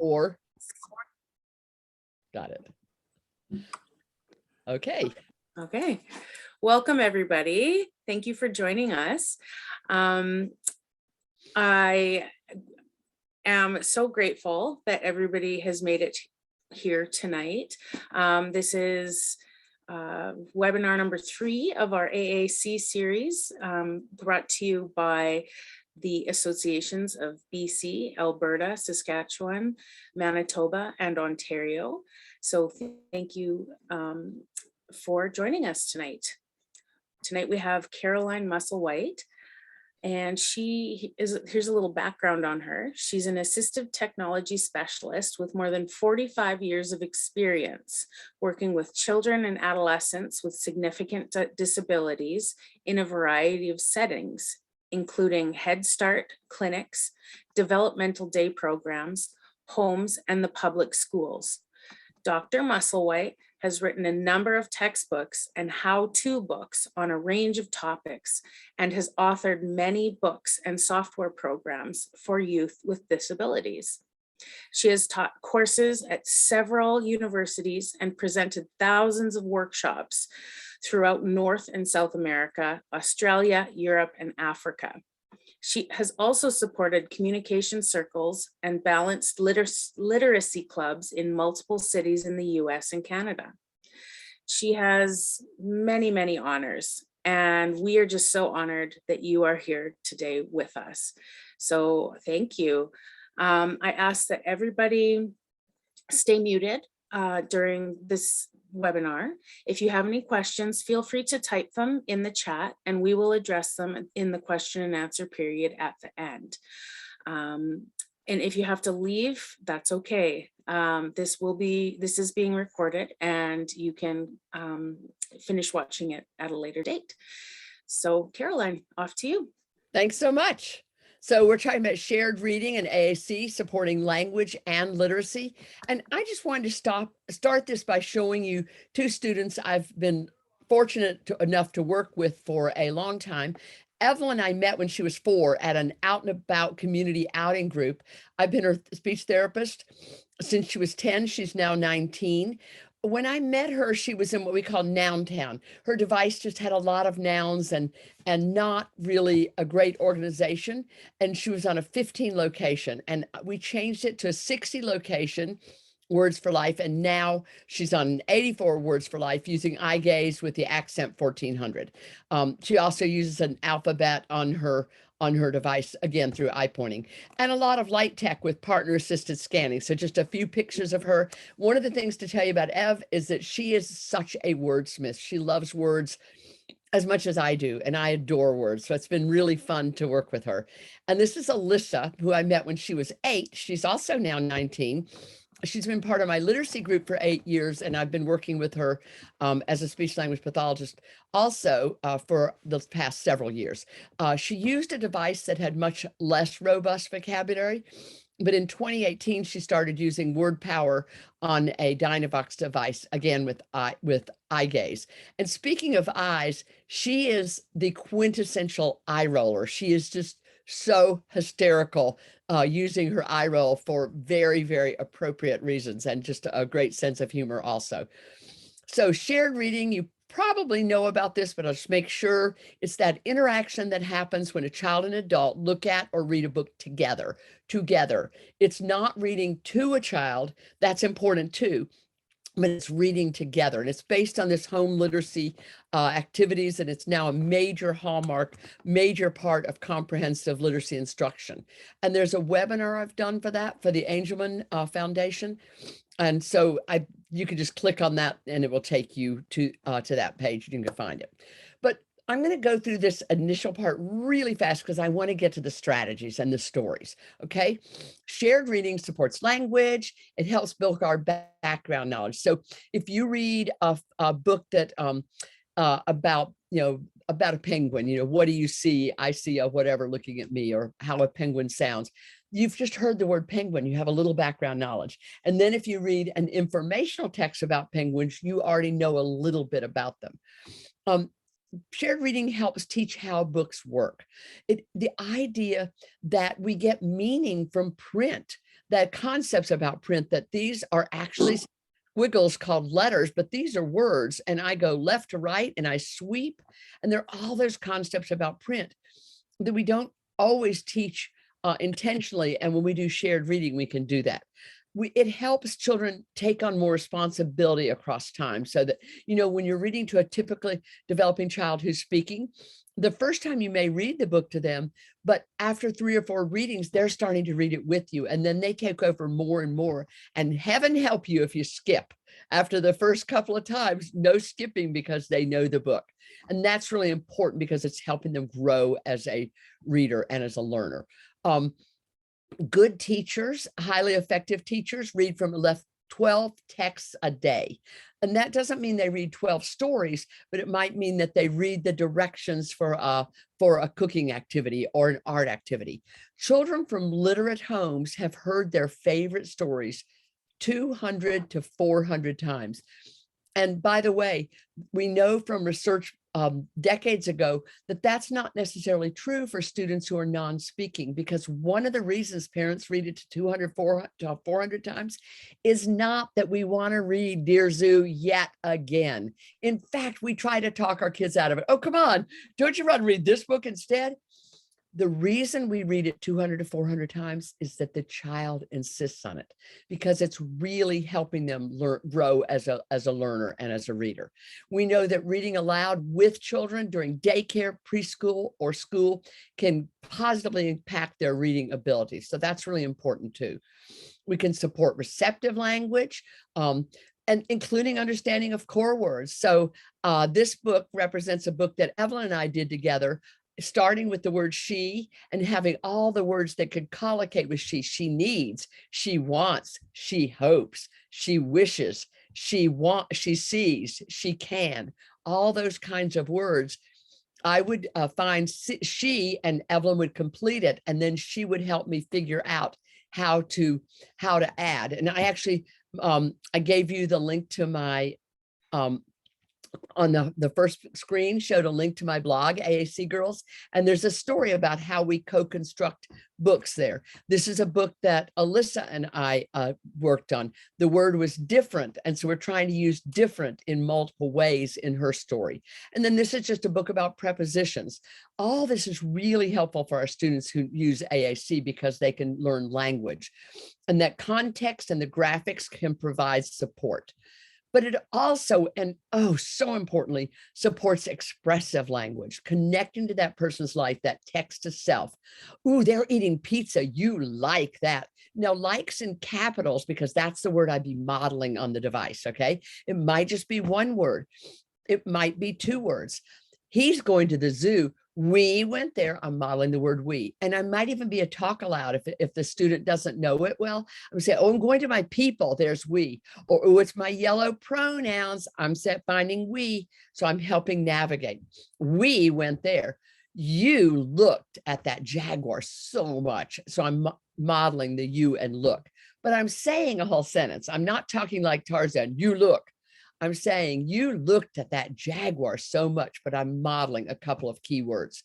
Or got it. Okay. Okay. Welcome, everybody. Thank you for joining us. I am so grateful that everybody has made it here tonight. This is webinar number 3 of our AAC series, brought to you by the associations of BC, Alberta, Saskatchewan, Manitoba, and Ontario. So thank you for joining us tonight. Tonight we have Caroline Musselwhite, and here's a little background on her. She's an assistive technology specialist with more than 45 years of experience working with children and adolescents with significant disabilities in a variety of settings, including Head Start, clinics, developmental day programs, homes, and the public schools. Dr. Musselwhite has written a number of textbooks and how-to books on a range of topics and has authored many books and software programs for youth with disabilities. She has taught courses at several universities and presented thousands of workshops throughout North and South America, Australia, Europe, and Africa. She has also supported communication circles and balanced literacy clubs in multiple cities in the US and Canada. She has many, many honors, and we are just so honored that you are here today with us. So thank you. I ask that everybody stay muted during this webinar. If you have any questions, feel free to type them in the chat and we will address them in the question and answer period at the end. And if you have to leave, that's okay. This is being recorded and you can finish watching it at a later date. So Caroline, off to you. Thanks so much. So we're talking about shared reading and AAC supporting language and literacy. And I just wanted to start this by showing you 2 students I've been fortunate enough to work with for a long time. Evelyn I met when she was 4 at an out and about community outing group. I've been her speech therapist since she was 10. She's now 19. When I met her, she was in what we call Noun Town. Her device just had a lot of nouns and not really a great organization. And she was on a 15 location, and we changed it to a 60 location, Words for Life. And now she's on 84 Words for Life using eye gaze with the Accent 1400. She also uses an alphabet on her device, again, through eye pointing, and a lot of light tech with partner assisted scanning. So just a few pictures of her. One of the things to tell you about Ev is that she is such a wordsmith. She loves words as much as I do, and I adore words. So it's been really fun to work with her. And this is Alyssa, who I met when she was 8. She's also now 19. She's been part of my literacy group for 8 years, and I've been working with her as a speech language pathologist also for the past several years. She used a device that had much less robust vocabulary, but in 2018, she started using word power on a Dynavox device, again with eye gaze. And speaking of eyes, she is the quintessential eye roller. She is just so hysterical using her eye roll for very, very appropriate reasons, and just a great sense of humor also. So shared reading, you probably know about this, but I'll just make sure it's that interaction that happens when a child and adult look at or read a book together. It's not reading to a child, that's important too, but it's reading together, and it's based on this home literacy activities, and it's now a major hallmark, major part of comprehensive literacy instruction. And there's a webinar I've done for that for the Angelman Foundation, and so you can just click on that, and it will take you to that page. You can find it. But I'm going to go through this initial part really fast because I want to get to the strategies and the stories. Okay. Shared reading supports language. It helps build our background knowledge. So if you read a book that about a penguin, what do you see? I see a whatever looking at me, or how a penguin sounds. You've just heard the word penguin. You have a little background knowledge. And then if you read an informational text about penguins, you already know a little bit about them. Shared reading helps teach how books work. The idea that we get meaning from print. the concepts about print, that these are actually squiggles called letters, but these are words. And I go left to right and I sweep, and there are all those concepts about print that we don't always teach intentionally. And when we do shared reading, we can do that. It helps children take on more responsibility across time, so that, you know, when you're reading to a typically developing child who's speaking, the first time you may read the book to them, but after 3 or 4 readings, they're starting to read it with you. And then they take over more and more. And heaven help you if you skip after the first couple of times. No skipping, because they know the book. And that's really important, because it's helping them grow as a reader and as a learner. Good teachers, highly effective teachers, read from 12 texts a day. And that doesn't mean they read 12 stories, but it might mean that they read the directions for a cooking activity or an art activity. Children from literate homes have heard their favorite stories 200 to 400 times. And by the way, we know from research decades ago that that's not necessarily true for students who are non-speaking, because one of the reasons parents read it to 200, 400 times is not that we want to read Dear Zoo yet again. In fact, we try to talk our kids out of it. Oh, come on, don't you want to read this book instead? The reason we read it 200 to 400 times is that the child insists on it, because it's really helping them grow as a learner and as a reader. We know that reading aloud with children during daycare, preschool, or school can positively impact their reading abilities. So that's really important too. We can support receptive language, and including understanding of core words. So this book represents a book that Evelyn and I did together, starting with the word she and having all the words that could collocate with she. She needs, she wants, she hopes, she wishes, she sees, she can, all those kinds of words. I would find she, and Evelyn would complete it, and then she would help me figure out how to add. And I actually, I gave you the link to my, on the first screen, showed a link to my blog, AAC Girls, and there's a story about how we co-construct books there. This is a book that Alyssa and I worked on. The word was different, and so we're trying to use different in multiple ways in her story. And then this is just a book about prepositions. All this is really helpful for our students who use AAC, because they can learn language, and that context and the graphics can provide support. But it also, and oh, so importantly, supports expressive language, connecting to that person's life, that text to self. Ooh, they're eating pizza. You like that. Now, likes in capitals, because that's the word I'd be modeling on the device, okay? It might just be one word. It might be 2 words. He's going to the zoo. We went there. I'm modeling the word we. And I might even be a talk aloud if the student doesn't know it well. I would say, oh, I'm going to my people. There's we. Or, oh, it's my yellow pronouns. I'm finding we. So I'm helping navigate. We went there. You looked at that jaguar so much. So I'm modeling the you and look. But I'm saying a whole sentence. I'm not talking like Tarzan. You look. I'm saying you looked at that jaguar so much, but I'm modeling a couple of keywords.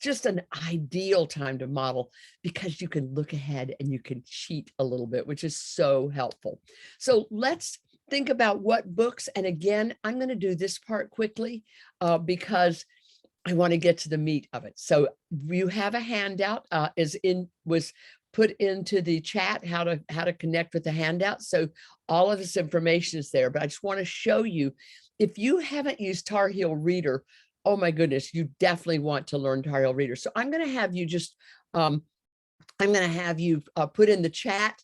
Just an ideal time to model, because you can look ahead and you can cheat a little bit, which is so helpful. So let's think about what books. And again, I'm going to do this part quickly because I want to get to the meat of it. So you have a handout was put into the chat, how to connect with the handout. So all of this information is there, but I just want to show you, if you haven't used Tar Heel Reader, oh my goodness, you definitely want to learn Tar Heel Reader. So I'm going to have you just, I'm going to have you put in the chat,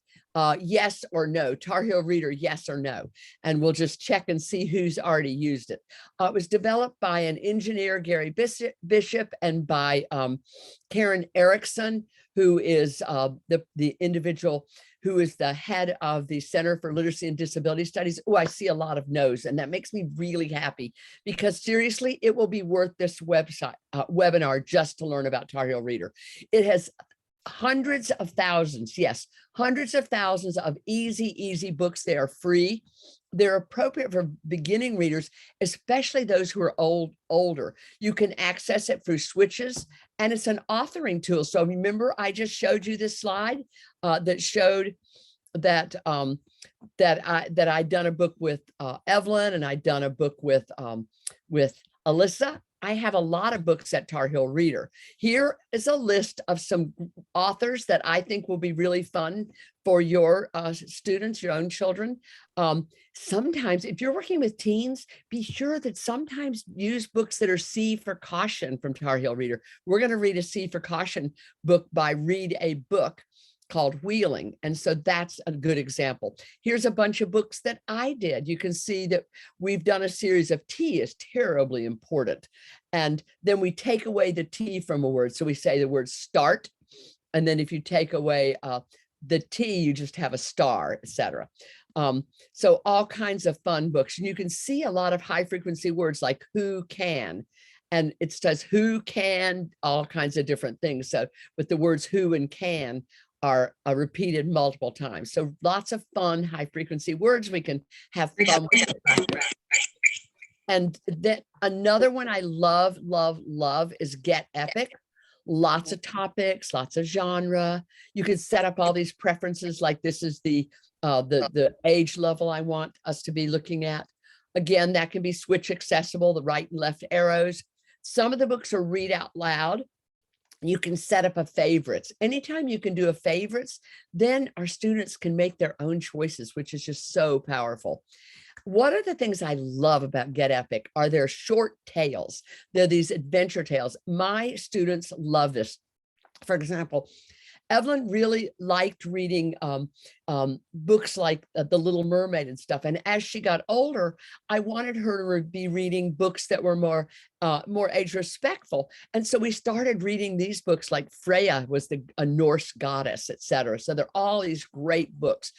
yes or no, Tar Heel Reader, yes or no. And we'll just check and see who's already used it. It was developed by an engineer, Gary Bishop, and by Karen Erickson, who is the individual who is the head of the Center for Literacy and Disability Studies. Oh, I see a lot of no's, and that makes me really happy, because seriously, it will be worth this webinar just to learn about Tar Heel Reader. It has hundreds of thousands, yes, hundreds of thousands of easy books. They are free. They're appropriate for beginning readers, especially those who are older. You can access it through switches, and it's an authoring tool. So remember, I just showed you this slide that showed that I'd done a book with Evelyn, and I'd done a book with Alyssa. I have a lot of books at Tar Heel Reader. Here is a list of some authors that I think will be really fun for your students, your own children. Sometimes if you're working with teens, be sure that sometimes use books that are C for Caution from Tar Heel Reader. We're going to read a C for Caution book by Read a Book called Wheeling. And so that's a good example. Here's a bunch of books that I did. You can see that we've done a series of T is terribly important. And then we take away the T from a word. So we say the word start. And then if you take away the T, you just have a star, etc. So all kinds of fun books. And you can see a lot of high frequency words like who can. And it says who can, all kinds of different things. So, but the words who and can are repeated multiple times. So lots of fun, high frequency words we can have fun with. And then another one I love is Get Epic. Lots of topics, lots of genre. You can set up all these preferences, like this is the age level I want us to be looking at. Again, that can be switch accessible, the right and left arrows. Some of the books are read out loud. You can set up a favorites. Anytime you can do a favorites, then our students can make their own choices, which is just so powerful. One of the things I love about Get Epic are their short tales. They're these adventure tales. My students love this. For example, Evelyn really liked reading books like The Little Mermaid and stuff. And as she got older, I wanted her to be reading books that were more age respectful. And so we started reading these books, like Freya was a Norse goddess, etc. So they're all these great books,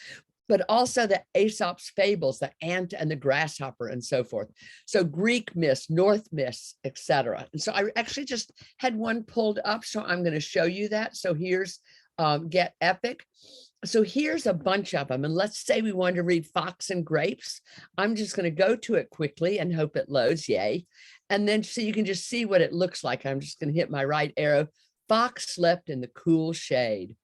but also the Aesop's fables, the ant and the grasshopper and so forth. So Greek myths, North myths, etc. And so I actually just had one pulled up, so I'm going to show you that. So here's Get Epic. So here's a bunch of them. And let's say we wanted to read Fox and Grapes. I'm just going to go to it quickly and hope it loads. Yay. And then so you can just see what it looks like. I'm just going to hit my right arrow. Fox slept in the cool shade.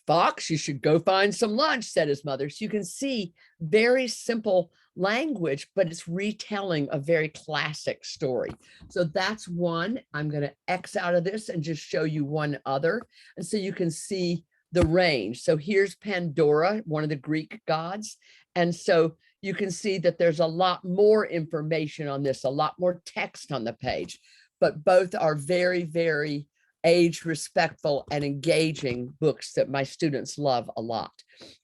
Fox, you should go find some lunch, said his mother. So you can see very simple language, but it's retelling a very classic story. So that's one. I'm going to X out of this and just show you one other. And so you can see the range. So here's Pandora, one of the Greek gods. And so you can see that there's a lot more information on this, a lot more text on the page, but both are very, very age respectful and engaging books that my students love a lot.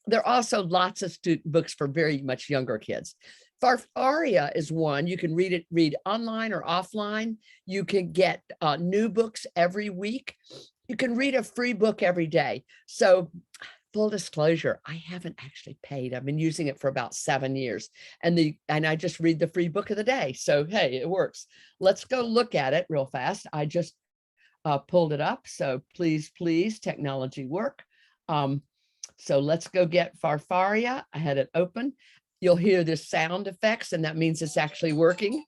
There are also lots of books for very much younger kids. Farfaria is one. You can read online or offline. You can get new books every week. You can read a free book every day. So full disclosure, I haven't actually paid. I've been using it for about 7 years, and I just read the free book of the day. So hey, it works. Let's go look at it real fast. I just pulled it up. So please, technology work. So let's go get Farfaria. I had it open. You'll hear the sound effects, and that means it's actually working.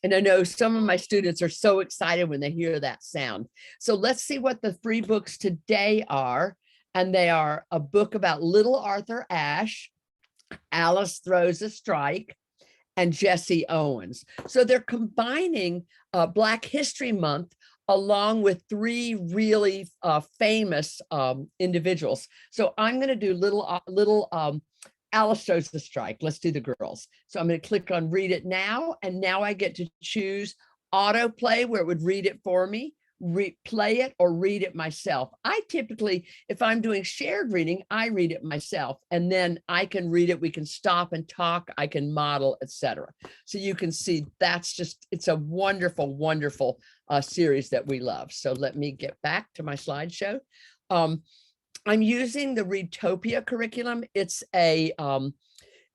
And I know some of my students are so excited when they hear that sound. So let's see what the free books today are. And they are a book about little Arthur Ashe, Alice Throws a Strike, and Jesse Owens. So they're combining Black History Month along with 3 really famous individuals. So I'm going to do little Alice Throws the Strike. Let's do the girls. So I'm going to click on Read It Now. And now I get to choose autoplay, where it would read it for me, play it, or read it myself. I typically, if I'm doing shared reading, I read it myself, and then I can read it. We can stop and talk. I can model, etc. So you can see that's just, it's a wonderful, wonderful series that we love. So let me get back to my slideshow. I'm using the Readtopia curriculum. It's a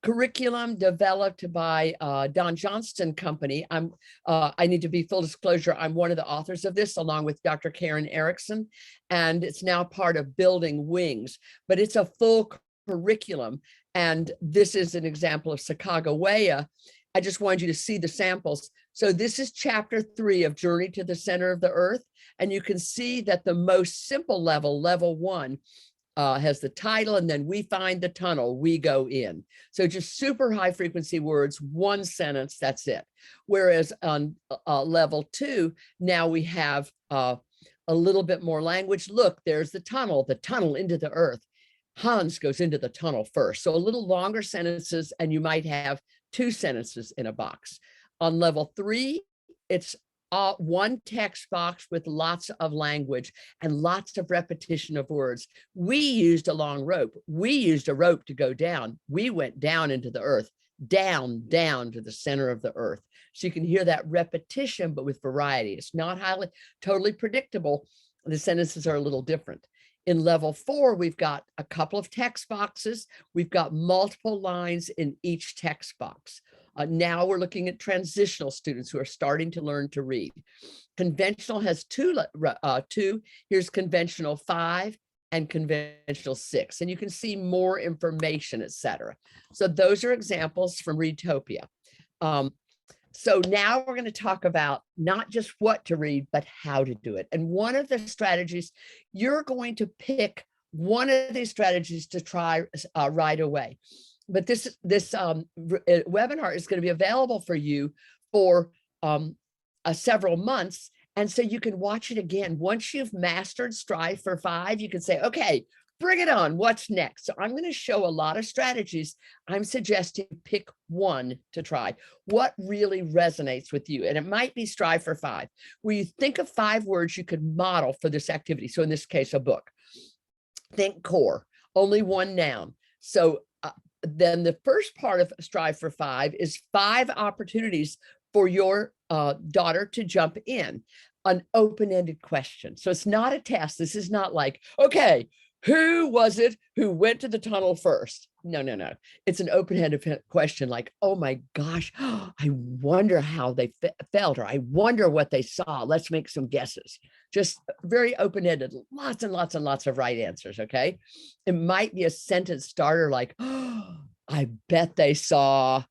curriculum developed by Don Johnston Company. I need to be full disclosure, I'm one of the authors of this along with Dr. Karen Erickson, and it's now part of Building Wings, but it's a full curriculum. And this is an example of Sacagawea. I just wanted you to see the samples. So this is chapter 3 of Journey to the Center of the Earth. And you can see that the most simple level, level 1, has the title, and then we find the tunnel, we go in. So just super high frequency words, one sentence, that's it. Whereas on level 2, now we have a little bit more language. Look, there's the tunnel into the earth. Hans goes into the tunnel first. So a little longer sentences, and you might have 2 sentences in a box. On level 3, it's one text box with lots of language and lots of repetition of words. We used a long rope. We used a rope to go down. We went down into the earth, down to the center of the earth. So you can hear that repetition, but with variety. It's not totally predictable. The sentences are a little different. In level 4, we've got a couple of text boxes. We've got multiple lines in each text box. Now we're looking at transitional students who are starting to learn to read. Conventional has two. Here's conventional 5 and conventional 6. And you can see more information, etc. So those are examples from Readtopia. So now we're going to talk about not just what to read, but how to do it. And one of the strategies, you're going to pick one of these strategies to try right away. But this webinar is going to be available for you for several months. And so you can watch it again. Once you've mastered Strive for 5, you can say, okay, bring it on. What's next? So I'm going to show a lot of strategies. I'm suggesting pick one to try. What really resonates with you? And it might be Strive for 5, where you think of 5 words you could model for this activity. So in this case, a book. Think core, only one noun. So then the first part of Strive for 5 is 5 opportunities for your daughter to jump in, an open-ended question. So it's not a test. This is not like, okay, who was it who went to the tunnel first? No. It's an open-ended question like, oh my gosh, I wonder how they felt, or I wonder what they saw. Let's make some guesses. Just very open-ended, lots and lots and lots of right answers, okay? It might be a sentence starter like, oh, I bet they saw,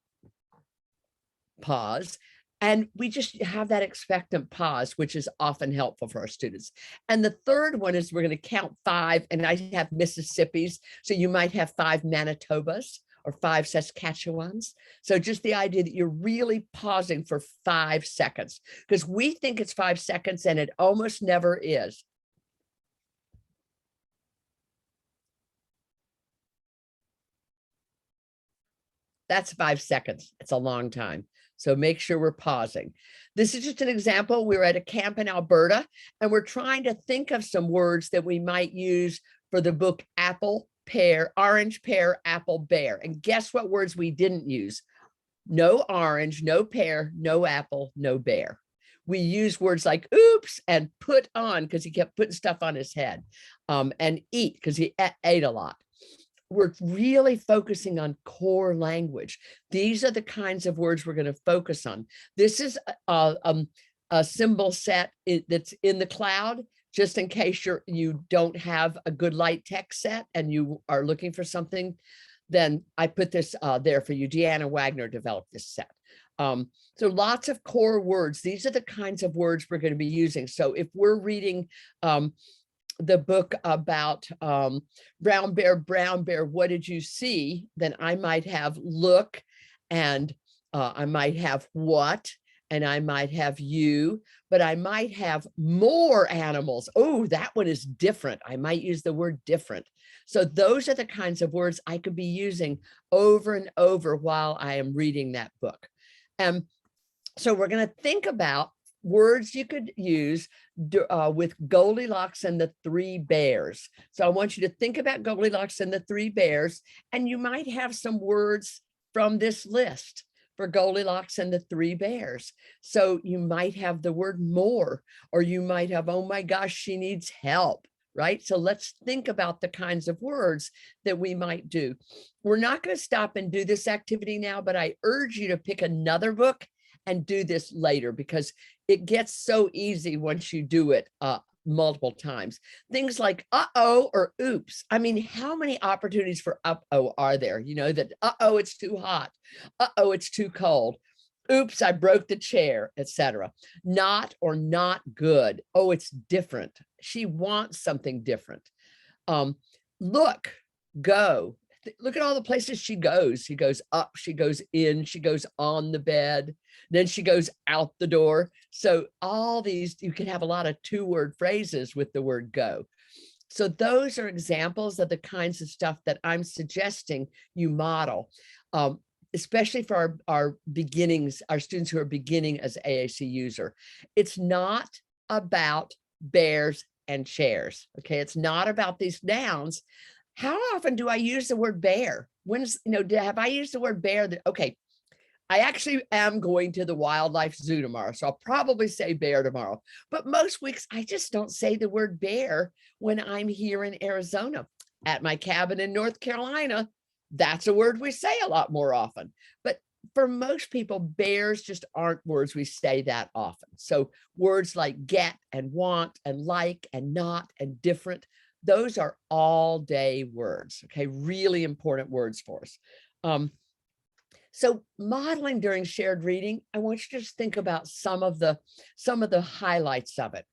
pause. And we just have that expectant pause, which is often helpful for our students. And the third one is we're going to count 5, and I have Mississippis. So you might have 5 Manitobas or 5 Saskatchewans. So just the idea that you're really pausing for 5 seconds, because we think it's 5 seconds and it almost never is. That's 5 seconds. It's a long time. So make sure we're pausing. This is just an example. We're at a camp in Alberta, and we're trying to think of some words that we might use for the book apple, pear, orange, pear, apple, bear. And guess what words we didn't use? No orange, no pear, no apple, no bear. We use words like oops and put on, because he kept putting stuff on his head, and eat, because he ate a lot. We're really focusing on core language. These are the kinds of words we're going to focus on. This is a symbol set that's in the cloud, just in case you don't have a good light text set and you are looking for something. Then I put this there for you. Deanna Wagner developed this set. So lots of core words. These are the kinds of words we're going to be using. So if we're reading the book about brown bear, what did you see? Then I might have look, and I might have what, and I might have you, but I might have more animals. Oh, that one is different. I might use the word different. So those are the kinds of words I could be using over and over while I am reading that book. So we're going to think about words you could use with Goldilocks and the 3 bears. So I want you to think about Goldilocks and the 3 bears, and you might have some words from this list for Goldilocks and the 3 bears. So you might have the word more, or you might have, oh my gosh, she needs help, right? So let's think about the kinds of words that we might do. We're not going to stop and do this activity now, but I urge you to pick another book and do this later, because it gets so easy once you do it multiple times. Things like uh-oh or oops. I mean, how many opportunities for uh-oh are there? You know, that uh-oh, it's too hot. Uh-oh, it's too cold. Oops, I broke the chair, etc. Not or not good. Oh, it's different. She wants something different. Look, go. Look at all the places she goes. She goes up, she goes in, she goes on the bed, then she goes out the door. So all these, you can have a lot of two-word phrases with the word go. So those are examples of the kinds of stuff that I'm suggesting you model, especially for our beginnings, our students who are beginning as AAC user. It's not about bears and chairs, okay? It's not about these nouns. How often do I use the word bear? When's, have I used the word bear? Okay, I actually am going to the wildlife zoo tomorrow, so I'll probably say bear tomorrow. But most weeks, I just don't say the word bear when I'm here in Arizona. At my cabin in North Carolina, that's a word we say a lot more often. But for most people, bears just aren't words we say that often. So words like get and want and like and not and different, those are all day words, okay? Really important words for us. So modeling during shared reading, I want you to just think about some of the highlights of it.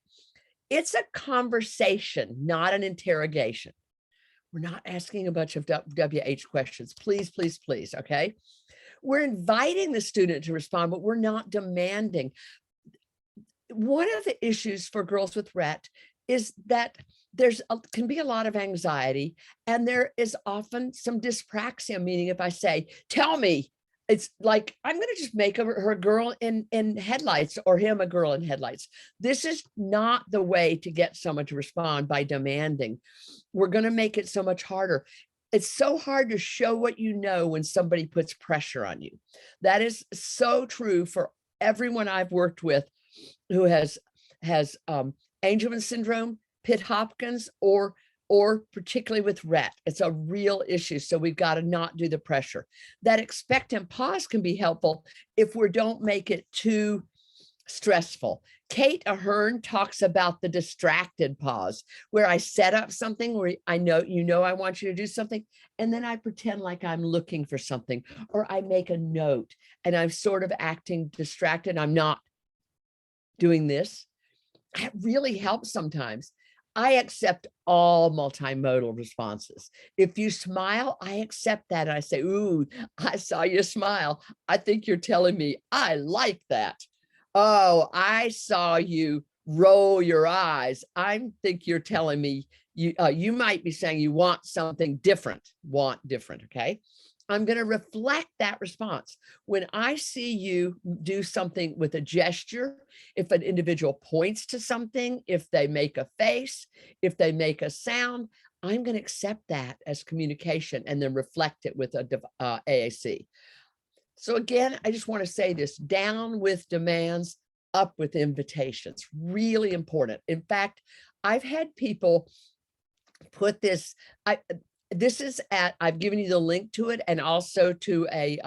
It's a conversation, not an interrogation. We're not asking a bunch of WH questions. Please, please, please, okay? We're inviting the student to respond, but we're not demanding. One of the issues for girls with Rett is that can be a lot of anxiety, and there is often some dyspraxia, meaning if I say, tell me, it's like, I'm going to just make her a girl in headlights or him a girl in headlights. This is not the way to get someone to respond by demanding. We're going to make it so much harder. It's so hard to show what you know when somebody puts pressure on you. That is so true for everyone I've worked with who has Angelman syndrome, Pitt-Hopkins, or particularly with Rett. It's a real issue. So we've got to not do the pressure. That expect and pause can be helpful if we don't make it too stressful. Kate Ahern talks about the distracted pause, where I set up something where I know, I want you to do something, and then I pretend like I'm looking for something, or I make a note and I'm sort of acting distracted. I'm not doing this. That really helps sometimes. I accept all multimodal responses. If you smile, I accept that. I say, ooh, I saw you smile. I think you're telling me I like that. Oh, I saw you roll your eyes. I think you're telling me you might be saying you want something different, okay? I'm going to reflect that response. When I see you do something with a gesture, if an individual points to something, if they make a face, if they make a sound, I'm going to accept that as communication and then reflect it with a AAC. So again, I just want to say this: down with demands, up with invitations. Really important. In fact, I've had people put this, I've given you the link to it, and also to a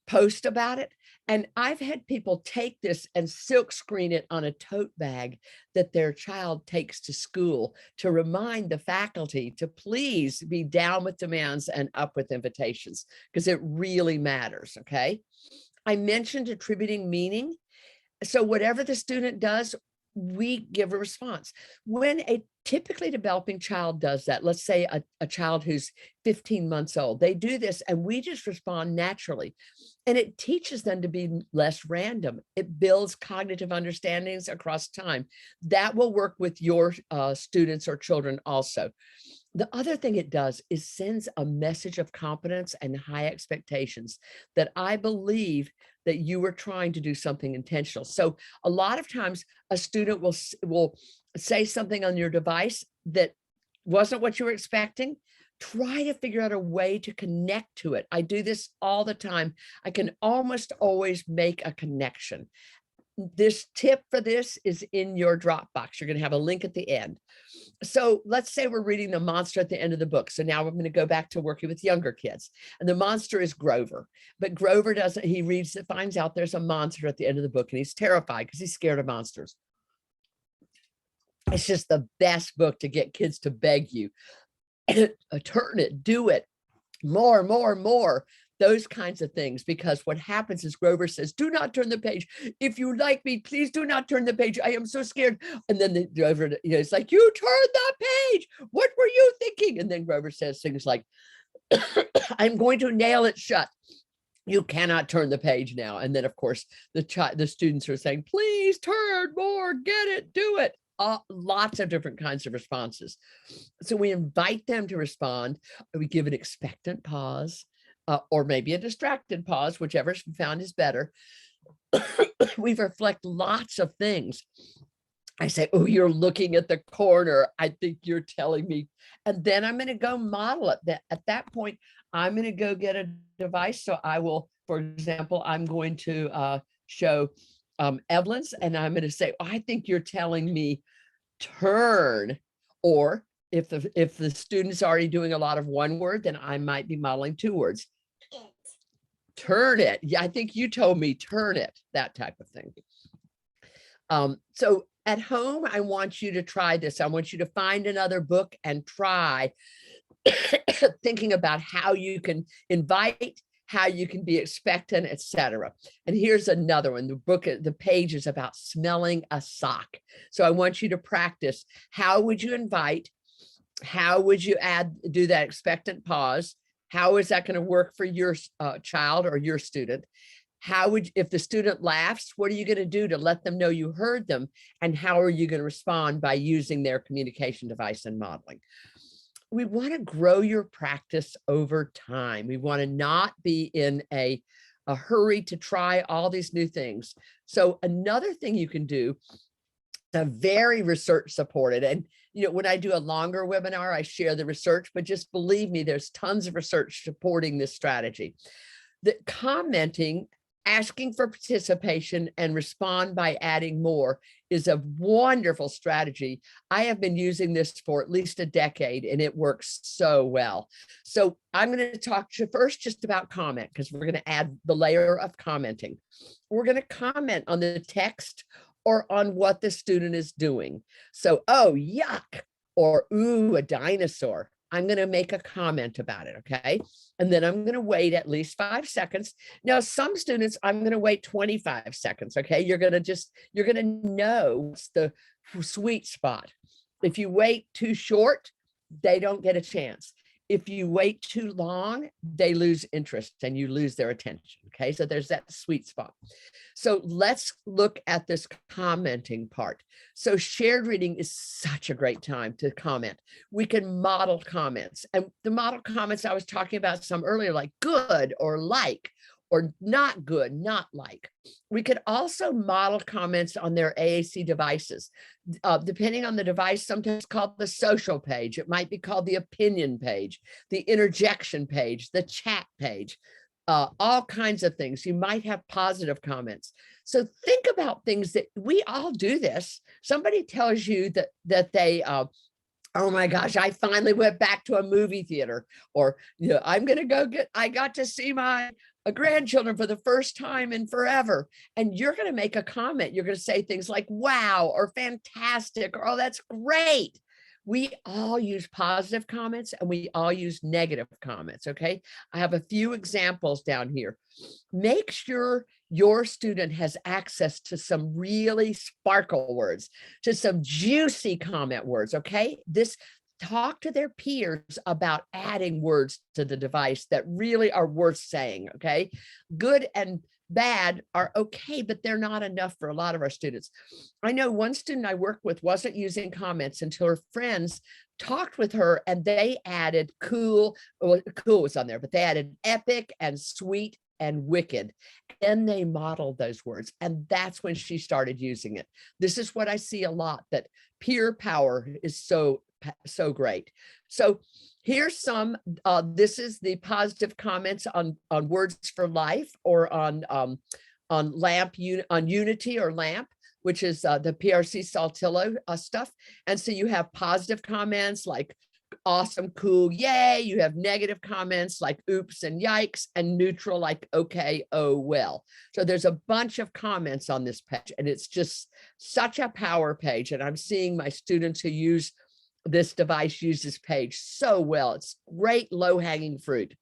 post about it. And I've had people take this and silk screen it on a tote bag that their child takes to school to remind the faculty to please be down with demands and up with invitations, because it really matters, okay? I mentioned attributing meaning. So whatever the student does, we give a response. When a typically developing child does that, let's say a child who's 15 months old, they do this and we just respond naturally. And it teaches them to be less random. It builds cognitive understandings across time. That will work with your students or children also. The other thing it does is sends a message of competence and high expectations that I believe that you were trying to do something intentional. So a lot of times a student will say something on your device that wasn't what you were expecting. Try to figure out a way to connect to it. I do this all the time. I can almost always make a connection. this tip for this is in your Dropbox. You're going to have a link at the end. So let's say we're reading the monster at the end of the book. So now I'm going to go back to working with younger kids. And the monster is Grover. But Grover doesn't, he reads it, finds out there's a monster at the end of the book, and he's terrified because he's scared of monsters. It's just the best book to get kids to beg you. Turn it, do it, more, more, more. Those kinds of things, because what happens is Grover says, do not turn the page. If you like me, please do not turn the page. I am so scared. And then the Grover, it's like, you turned the page. What were you thinking? And then Grover says things like, I'm going to nail it shut. You cannot turn the page now. And then, of course, the students are saying, please turn more, get it, do it. Lots of different kinds of responses. So we invite them to respond. We give an expectant pause. Or maybe a distracted pause, whichever's found is better. We reflect lots of things. I say, oh, you're looking at the corner. I think you're telling me. And then I'm going to go model it. At that point, I'm going to go get a device. So I will, for example, I'm going to show Evelyn's, and I'm going to say, oh, I think you're telling me turn. Or if the student's already doing a lot of one word, then I might be modeling 2 words. Turn it. Yeah, I think you told me turn it, that type of thing. So at home, I want you to try this. I want you to find another book and try thinking about how you can invite, how you can be expectant, etc. And here's another one. The page is about smelling a sock. So I want you to practice. How would you invite? How would you do that expectant pause? How is that going to work for your child or your student? If the student laughs, what are you going to do to let them know you heard them? And how are you going to respond by using their communication device and modeling? We want to grow your practice over time. We want to not be in a hurry to try all these new things. So another thing you can do, very research supported. And when I do a longer webinar, I share the research, but just believe me, there's tons of research supporting this strategy. The commenting, asking for participation, and respond by adding more is a wonderful strategy. I have been using this for at least a decade, and it works so well. So I'm going to talk to you first just about comment, because we're going to add the layer of commenting. We're going to comment on the text or on what the student is doing. So, oh, yuck, or ooh, a dinosaur. I'm going to make a comment about it, okay? And then I'm going to wait at least 5 seconds. Now, some students, I'm going to wait 25 seconds, okay? You're going to know what's the sweet spot. If you wait too short, they don't get a chance. If you wait too long, they lose interest and you lose their attention, okay? So there's that sweet spot. So let's look at this commenting part. So shared reading is such a great time to comment. We can model comments, and the model comments I was talking about some earlier, like good or like, or not good, not like. We could also model comments on their AAC devices. Depending on the device, sometimes called the social page. It might be called the opinion page, the interjection page, the chat page, all kinds of things. You might have positive comments. So think about things that we all do this. Somebody tells you that they, oh my gosh, I finally went back to a movie theater, or I'm going to I got to see my grandchildren for the first time in forever. And you're going to make a comment. You're going to say things like, wow, or fantastic, or oh, that's great. We all use positive comments and we all use negative comments, okay? I have a few examples down here. Make sure your student has access to some really sparkle words, to some juicy comment words, okay? Talk to their peers about adding words to the device that really are worth saying, okay? Good and bad are okay, but they're not enough for a lot of our students. I know one student I worked with wasn't using comments until her friends talked with her and they added cool, well, cool was on there, but they added epic and sweet and wicked. And they modeled those words. And that's when she started using it. This is what I see a lot, that peer power is so great. So here's some, this is the positive comments on Words for Life, or on on Unity or LAMP, which is the PRC Saltillo stuff. And so you have positive comments like awesome, cool, yay. You have negative comments like oops and yikes, and neutral like okay, oh, well. So there's a bunch of comments on this page, and it's just such a power page. And I'm seeing my students who use this device use this page so well. It's great low-hanging fruit.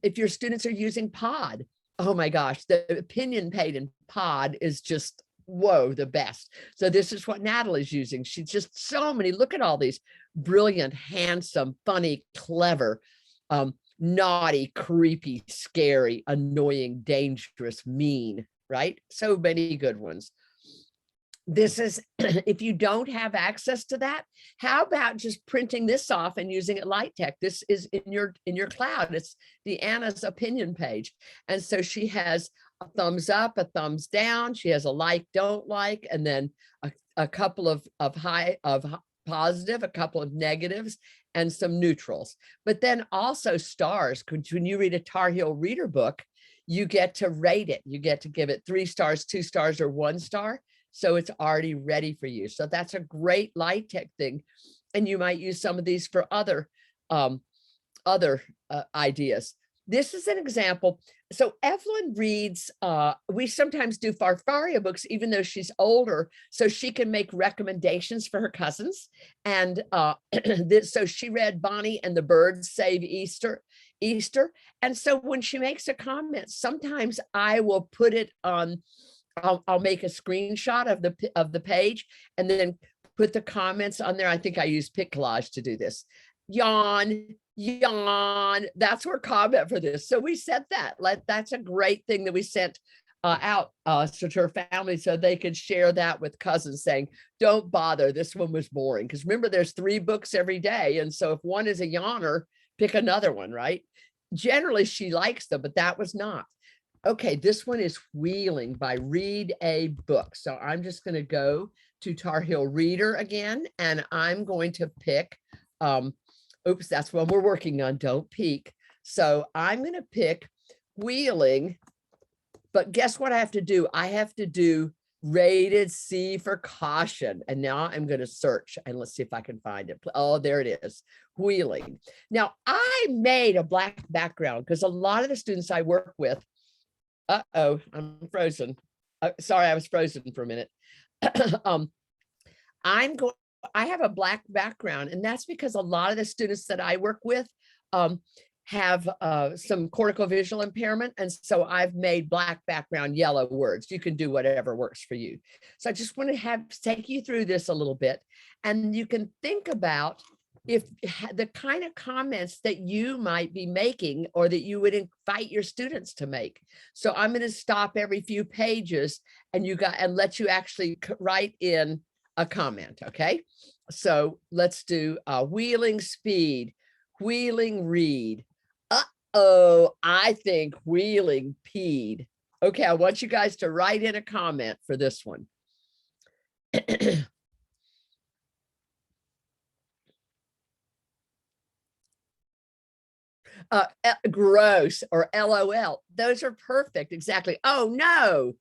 If your students are using Pod, oh my gosh, the opinion page in Pod is just, whoa, the best. So this is what Natalie's using. She's just so many, look at all these brilliant, handsome, funny, clever, naughty, creepy, scary, annoying, dangerous, mean, right? So many good ones. This is, if you don't have access to that, how about just printing this off and using it light tech? This is in your cloud. It's the Anna's opinion page. And so she has a thumbs up, a thumbs down. She has a like, don't like, and then a couple of positive, a couple of negatives, and some neutrals. But then also stars. When you read a Tar Heel reader book, you get to rate it. You get to give it 3 stars, 2 stars, or 1 star. So it's already ready for you. So that's a great light tech thing. And you might use some of these for other ideas. This is an example. So Evelyn reads, we sometimes do Farfaria books, even though she's older, so she can make recommendations for her cousins. And so she read Bonnie and the Birds Save Easter. And so when she makes a comment, sometimes I will put it on, I'll make a screenshot of the page and then put the comments on there. I think I use Piccollage to do this. Yawn, yawn. That's her comment for this. So we sent that. That's a great thing that we sent out to her family so they could share that with cousins, saying, don't bother. This one was boring. Because remember, there's 3 books every day. And so if one is a yawner, pick another one, right? Generally, she likes them, but that was not. Okay, this one is Wheeling by Read a Book. So I'm just going to go to Tar Heel Reader again, and I'm going to pick, oops, that's what we're working on, don't peek. So I'm going to pick Wheeling, but guess what I have to do? I have to do rated C for caution. And now I'm going to search and let's see if I can find it. Oh, there it is, Wheeling. Now I made a black background because a lot of the students I work with, uh-oh, I'm frozen. Sorry, I was frozen for a minute. I have a black background, and that's because a lot of the students that I work with have some cortical visual impairment. And so I've made black background yellow words. You can do whatever works for you. So I just want to take you through this a little bit, and you can think about if the kind of comments that you might be making or that you would invite your students to make. So I'm going to stop every few pages and let you actually write in a comment. Okay. So let's do Wheeling Speed, Wheeling Read. Uh-oh, I think Wheeling Peed. Okay. I want you guys to write in a comment for this one. Gross or LOL. Those are perfect. Exactly. Oh no.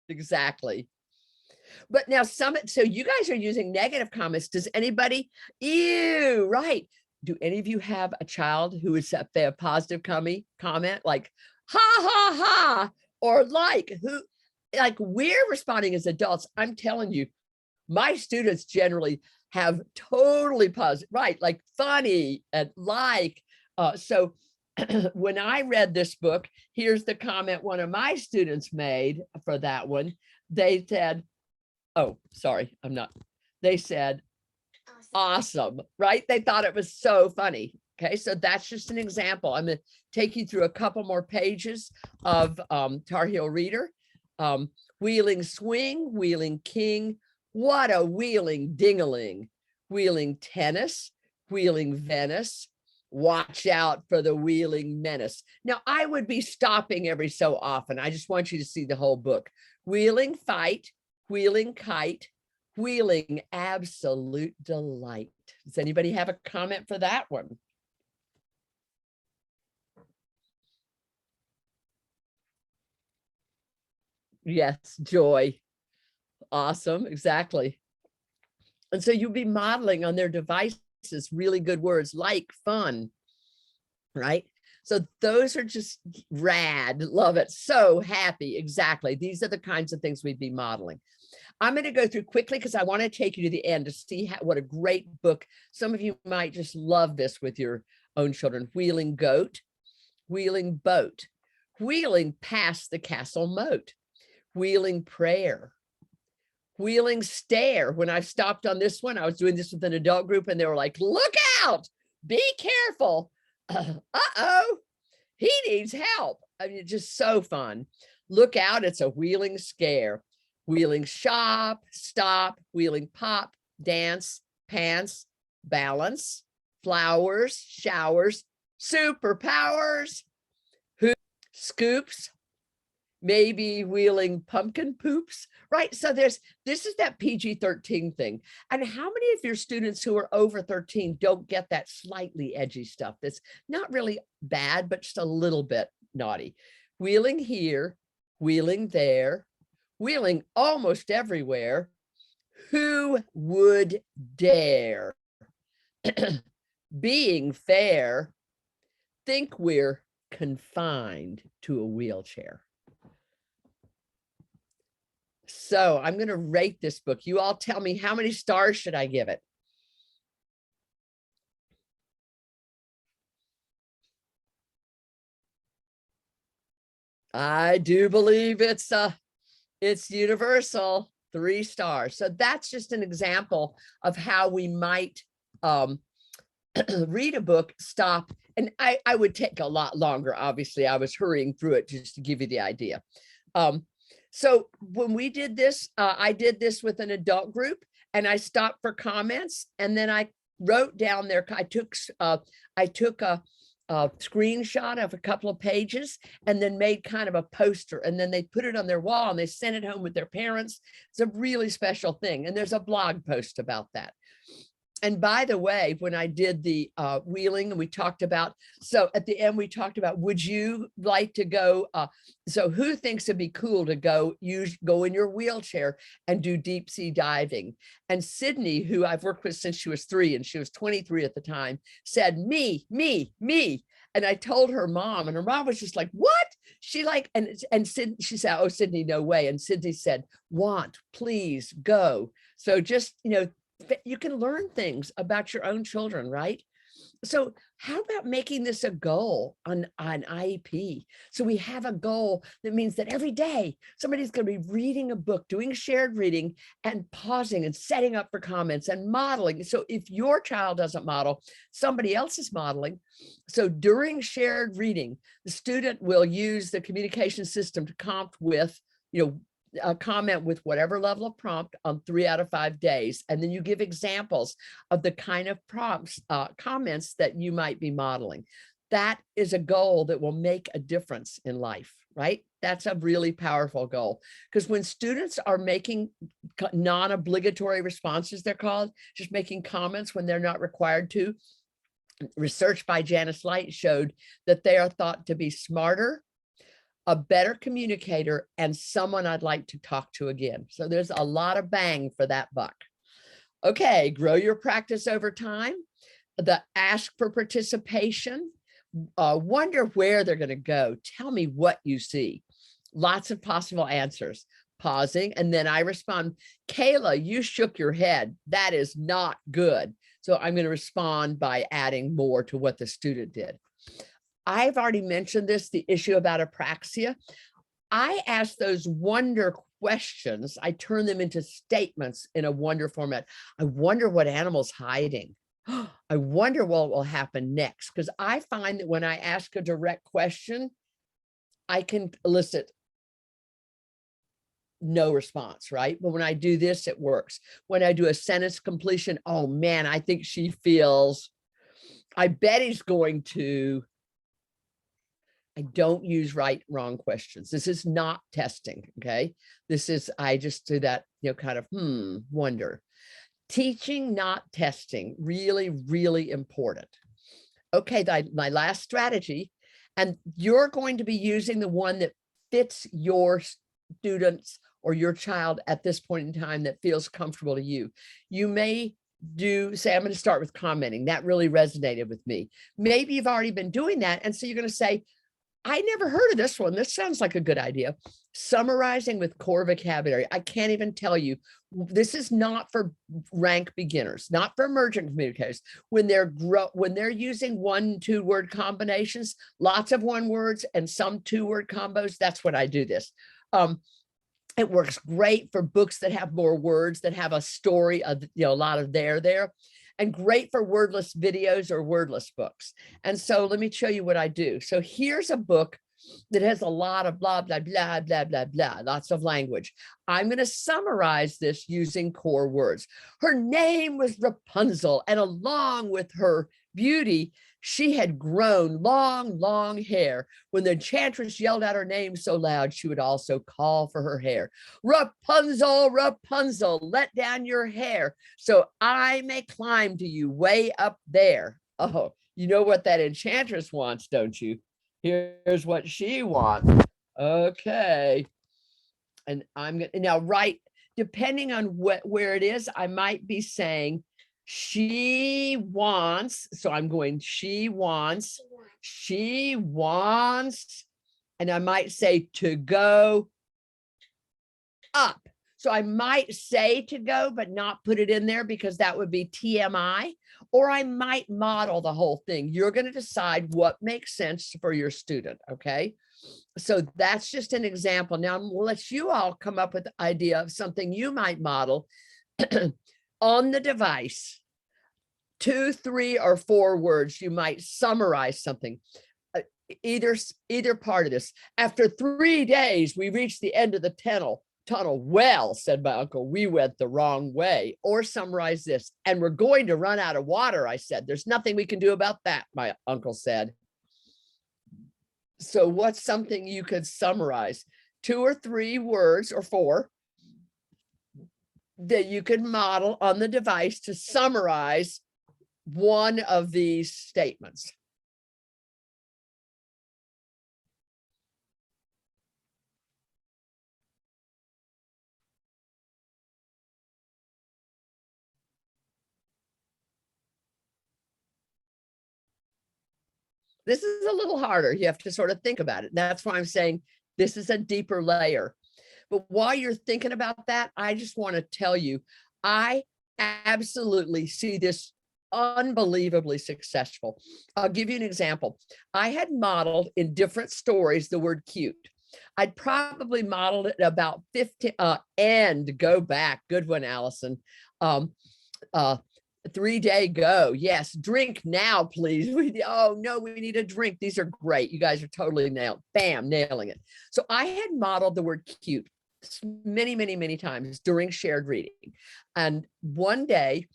Exactly. But now so you guys are using negative comments. Does anybody, ew, right. Do any of you have a child who is a positive comment like, ha, ha, ha, or like we're responding as adults. I'm telling you, my students generally have totally positive, right? Like funny and like, so when I read this book, here's the comment one of my students made for that one. They said, oh, sorry, they said, awesome, right? They thought it was so funny. Okay, so that's just an example. I'm going to take you through a couple more pages of Tar Heel Reader. Wheeling Swing, Wheeling King, what a wheeling dingaling, Wheeling Tennis, Wheeling Venice, watch out for the Wheeling Menace. Now, I would be stopping every so often. I just want you to see the whole book. Wheeling Fight, Wheeling Kite, Wheeling Absolute Delight. Does anybody have a comment for that one? Yes, joy. Awesome, exactly. And so you'll be modeling on their devices really good words like fun, right? So those are just rad. Love it. So happy. Exactly. These are the kinds of things we'd be modeling. I'm going to go through quickly because I want to take you to the end to see what a great book. Some of you might just love this with your own children. Wheeling goat, wheeling boat, wheeling past the castle moat, wheeling prayer, wheeling stare. When I stopped on this one, I was doing this with an adult group and they were like, look out, be careful. Uh-oh, he needs help. I mean, just so fun. Look out, it's a wheeling scare. Wheeling shop, stop, wheeling pop, dance, pants, balance, flowers, showers, superpowers, who scoops, maybe wheeling pumpkin poops, right? So this is that PG-13 thing. And how many of your students who are over 13 don't get that slightly edgy stuff that's not really bad, but just a little bit naughty? Wheeling here, wheeling there, wheeling almost everywhere. Who would dare? Being fair, think we're confined to a wheelchair. So I'm going to rate this book. You all tell me, how many stars should I give it? I do believe it's universal, 3 stars. So that's just an example of how we might read a book, stop, and I would take a lot longer. Obviously, I was hurrying through it just to give you the idea. So when we did this, I did this with an adult group and I stopped for comments and then I wrote down there, I took a screenshot of a couple of pages and then made kind of a poster and then they put it on their wall and they sent it home with their parents. It's a really special thing. And there's a blog post about that. And by the way, when I did the wheeling and we talked about, so at the end, we talked about, would you like to go? So who thinks it'd be cool to go in your wheelchair and do deep sea diving? And Sydney, who I've worked with since she was 3 and she was 23 at the time, said, me. And I told her mom and her mom was just like, what? She like, and she said, oh, Sydney, no way. And Sydney said, please go. So just, you can learn things about your own children, right? So how about making this a goal on IEP? So we have a goal that means that every day somebody's going to be reading a book, doing shared reading and pausing and setting up for comments and modeling. So if your child doesn't model, somebody else is modeling. So during shared reading, the student will use the communication system to prompt with, comment with whatever level of prompt on 3 out of 5 days. And then you give examples of the kind of prompts, comments that you might be modeling. That is a goal that will make a difference in life, right? That's a really powerful goal. Because when students are making non-obligatory responses, they're called, just making comments when they're not required to, research by Janice Light showed that they are thought to be smarter, a better communicator, and someone I'd like to talk to again. So there's a lot of bang for that buck. Okay, grow your practice over time. The ask for participation, wonder where they're going to go. Tell me what you see. Lots of possible answers. Pausing, and then I respond, Kayla, you shook your head. That is not good. So I'm going to respond by adding more to what the student did. I've already mentioned this, the issue about apraxia. I ask those wonder questions. I turn them into statements in a wonder format. I wonder what animal's hiding. I wonder what will happen next. Because I find that when I ask a direct question, I can elicit no response, right? But when I do this, it works. When I do a sentence completion, oh man, I think she feels, I bet he's going to. I don't use right, wrong questions. This is not testing, okay? This is, I just do that, kind of, wonder. Teaching, not testing, really, really important. Okay, my last strategy, and you're going to be using the one that fits your students or your child at this point in time that feels comfortable to you. You may say, I'm going to start with commenting. That really resonated with me. Maybe you've already been doing that. And so you're going to say, I never heard of this one. This sounds like a good idea. Summarizing with core vocabulary. I can't even tell you, this is not for rank beginners, not for emergent communicators. When they're using 1-2 word combinations, lots of one words and some 2-word combos, that's when I do this. It works great for books that have more words, that have a story of, a lot of there, and great for wordless videos or wordless books. And so let me show you what I do. So here's a book that has a lot of blah, blah, blah, blah, blah, blah, lots of language. I'm going to summarize this using core words. Her name was Rapunzel, and along with her beauty, she had grown long hair. When the enchantress yelled out her name so loud, she would also call for her hair. Rapunzel, Rapunzel, let down your hair so I may climb to you way up there. Oh, you know what that enchantress wants, don't you? Here's what she wants. Okay. And I'm going to now write, depending on where it is, I might be saying, she wants, so I'm going, she wants, and I might say to go up. So I might say to go, but not put it in there because that would be TMI, or I might model the whole thing. You're going to decide what makes sense for your student, okay? So that's just an example. Now I'm going to let you all come up with the idea of something you might model on the device. 2, 3, or 4 words. You might summarize something. Either part of this. After 3 days, we reached the end of the tunnel. Well, said my uncle, we went the wrong way. Or summarize this. And we're going to run out of water, I said. There's nothing we can do about that, my uncle said. So what's something you could summarize? 2 or 3 words, or 4, that you could model on the device to summarize one of these statements. This is a little harder. You have to sort of think about it. That's why I'm saying this is a deeper layer. But while you're thinking about that, I just want to tell you, I absolutely see this unbelievably successful. I'll give you an example. I had modeled in different stories the word cute. I'd probably modeled it about 15 and go back. Good one, Allison. 3-day go. Yes. Drink now, please. Oh no, we need a drink. These are great. You guys are totally nailing it. So I had modeled the word cute many times during shared reading. And one day,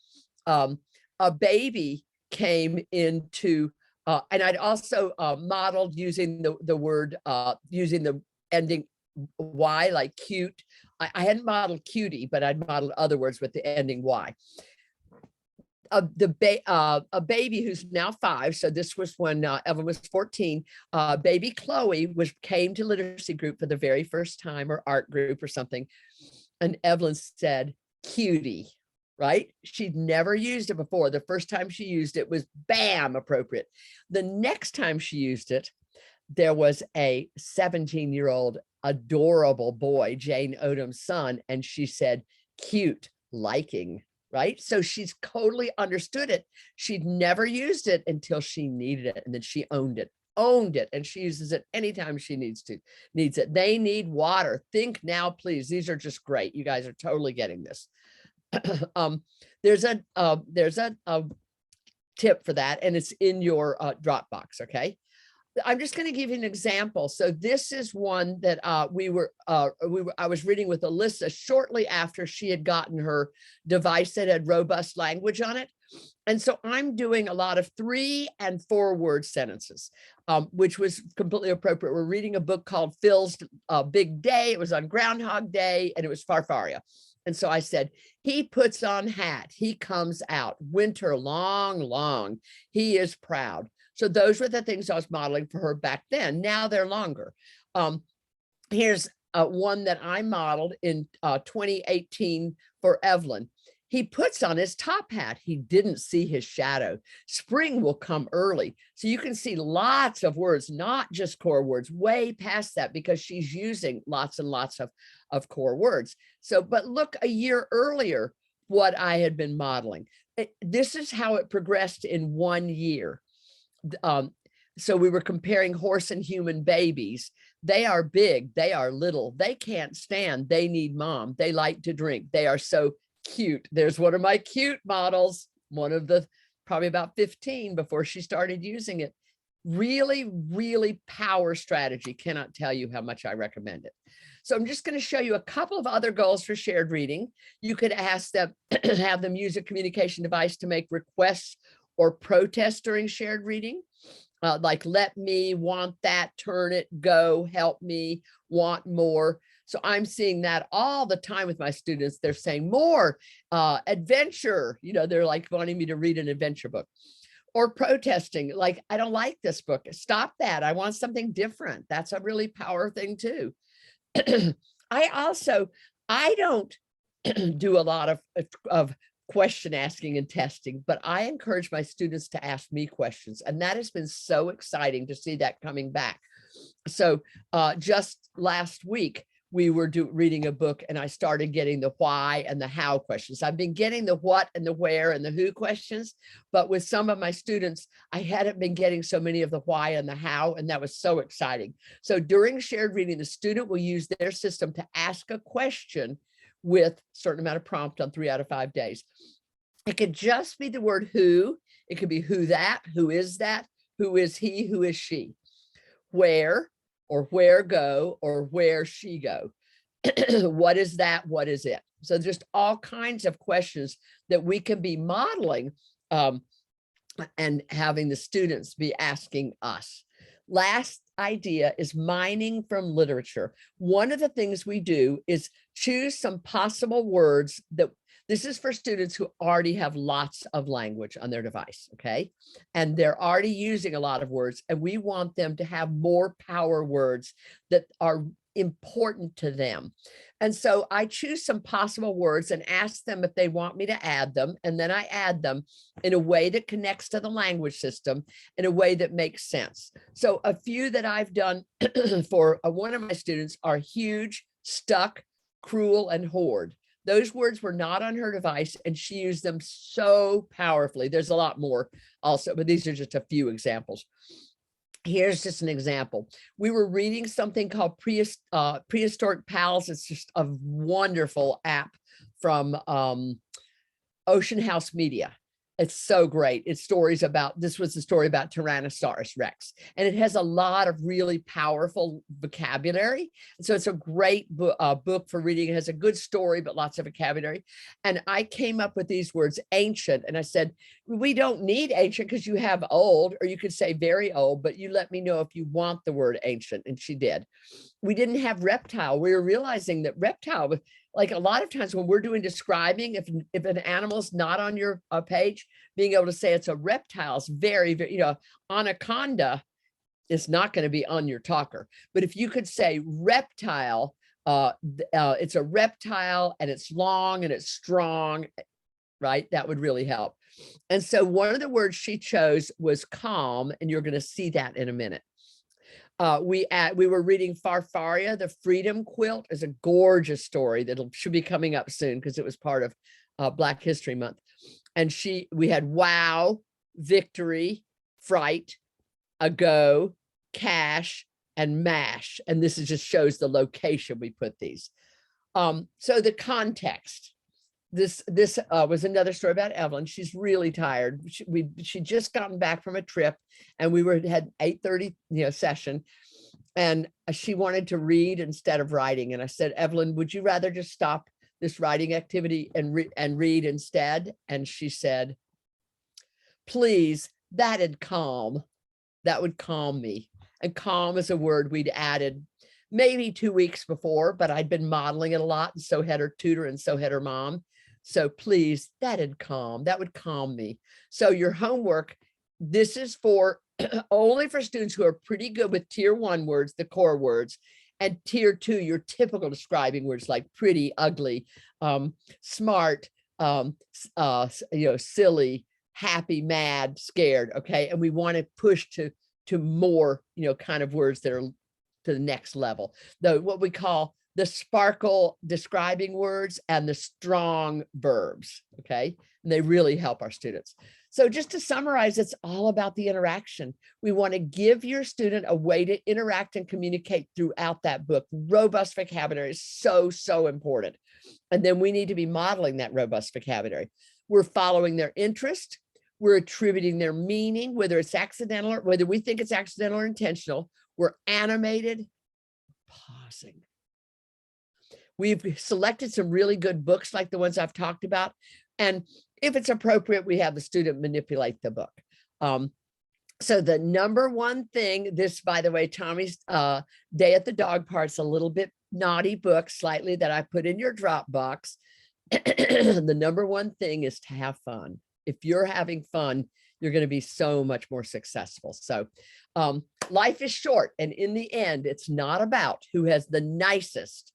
a baby came into, and I'd also modeled using the word, using the ending Y, like cute. I hadn't modeled cutie, but I'd modeled other words with the ending Y. A baby who's now 5, so this was when Evelyn was 14, baby Chloe came to literacy group for the very first time, or art group or something, and Evelyn said cutie, right? She'd never used it before. The first time she used it was bam, appropriate. The next time she used it, there was a 17-year-old adorable boy, Jane Odom's son, and she said cute, liking. Right? So she's totally understood it. She'd never used it until she needed it. And then she owned it, and she uses it anytime she needs it. They need water. Think now, please. These are just great. You guys are totally getting this. There's a tip for that, and it's in your Dropbox. Okay. I'm just going to give you an example. So this is one that I was reading with Alyssa shortly after she had gotten her device that had robust language on it. And so I'm doing a lot of 3- and 4-word sentences, which was completely appropriate. We're reading a book called Phil's Big Day. It was on Groundhog Day, and it was Farfaria. And so I said, he puts on hat, he comes out, winter long, he is proud. So those were the things I was modeling for her back then. Now they're longer. Here's one that I modeled in 2018 for Evelyn. He puts on his top hat. He didn't see his shadow. Spring will come early. So you can see lots of words, not just core words, way past that, because she's using lots and lots of core words. So, but look, a year earlier, what I had been modeling. This is how it progressed in 1 year. So we were comparing horse and human babies. They are big, they are little, they can't stand, they need mom, they like to drink, they are so cute. There's one of my cute models, one of the probably about 15 before she started using it. Really, really power strategy. Cannot tell you how much I recommend it. So I'm just going to show you a couple of other goals for shared reading. You could ask them, have them use a communication device to make requests or protests during shared reading. Like, let me, want that, turn it, go, help me, want more. So I'm seeing that all the time with my students. They're saying more, adventure, they're like wanting me to read an adventure book. Or protesting, like, I don't like this book. Stop that. I want something different. That's a really power thing too. I don't do a lot of question asking and testing, but I encourage my students to ask me questions. And that has been so exciting to see that coming back. So just last week, we were reading a book and I started getting the why and the how questions. I've been getting the what and the where and the who questions, but with some of my students, I hadn't been getting so many of the why and the how, and that was so exciting. So during shared reading, the student will use their system to ask a question with a certain amount of prompt on 3 out of 5 days. It could just be the word who, it could be who that, who is that, who is he, who is she, where, or where go, or where she go. What is that? What is it? So just all kinds of questions that we can be modeling and having the students be asking us. Last idea is mining from literature. One of the things we do is choose some possible words that, this is for students who already have lots of language on their device, okay? And they're already using a lot of words, and we want them to have more power words that are important to them. And so I choose some possible words and ask them if they want me to add them, and then I add them in a way that connects to the language system, in a way that makes sense. So a few that I've done for one of my students are huge, stuck, cruel, and hoard. Those words were not on her device, and she used them so powerfully. There's a lot more also, but these are just a few examples. Here's just an example. We were reading something called Prehistoric Pals. It's just a wonderful app from Ocean House Media. It's so great. It's stories about, this was the story about Tyrannosaurus Rex, and it has a lot of really powerful vocabulary. So it's a great book for reading. It has a good story, but lots of vocabulary. And I came up with these words, ancient. And I said, we don't need ancient because you have old, or you could say very old, but you let me know if you want the word ancient. And she did. We didn't have reptile. We were realizing that reptile was, like, a lot of times when we're doing describing, if an animal's not on your page, being able to say it's a reptile is very, very, anaconda is not going to be on your talker. But if you could say reptile, it's a reptile and it's long and it's strong, right? That would really help. And so one of the words she chose was calm, and you're going to see that in a minute. We were reading Farfaria, the Freedom Quilt. Is a gorgeous story that should be coming up soon because it was part of Black History Month. And we had wow, victory, fright, ago, cash, and mash. And this just shows the location we put these. So the context. This was another story about Evelyn. She's really tired. She just gotten back from a trip, and we had 8:30 session, and she wanted to read instead of writing. And I said, Evelyn, would you rather just stop this writing activity and read instead? And she said, please, that'd calm. That would calm me. And calm is a word we'd added maybe 2 weeks before, but I'd been modeling it a lot, and so had her tutor, and so had her mom. So please, that'd calm. That would calm me. So your homework, this is for only for students who are pretty good with tier 1 words, the core words, And tier 2, your typical describing words like pretty, ugly, smart, silly, happy, mad, scared. Okay. And we want to push to more, kind of words that are to the next level. Though what we call the sparkle describing words and the strong verbs. Okay. And they really help our students. So just to summarize, it's all about the interaction. We want to give your student a way to interact and communicate throughout that book. Robust vocabulary is so, so important. And then we need to be modeling that robust vocabulary. We're following their interest. We're attributing their meaning, whether it's accidental or whether we think it's accidental or intentional. We're animated, pausing. We've selected some really good books like the ones I've talked about. And if it's appropriate, we have the student manipulate the book. So the number one thing, this, by the way, Tommy's Day at the Dog Park's a little bit naughty book, slightly, that I put in your Dropbox. The number one thing is to have fun. If you're having fun, you're going to be so much more successful. So life is short. And in the end, it's not about who has the nicest,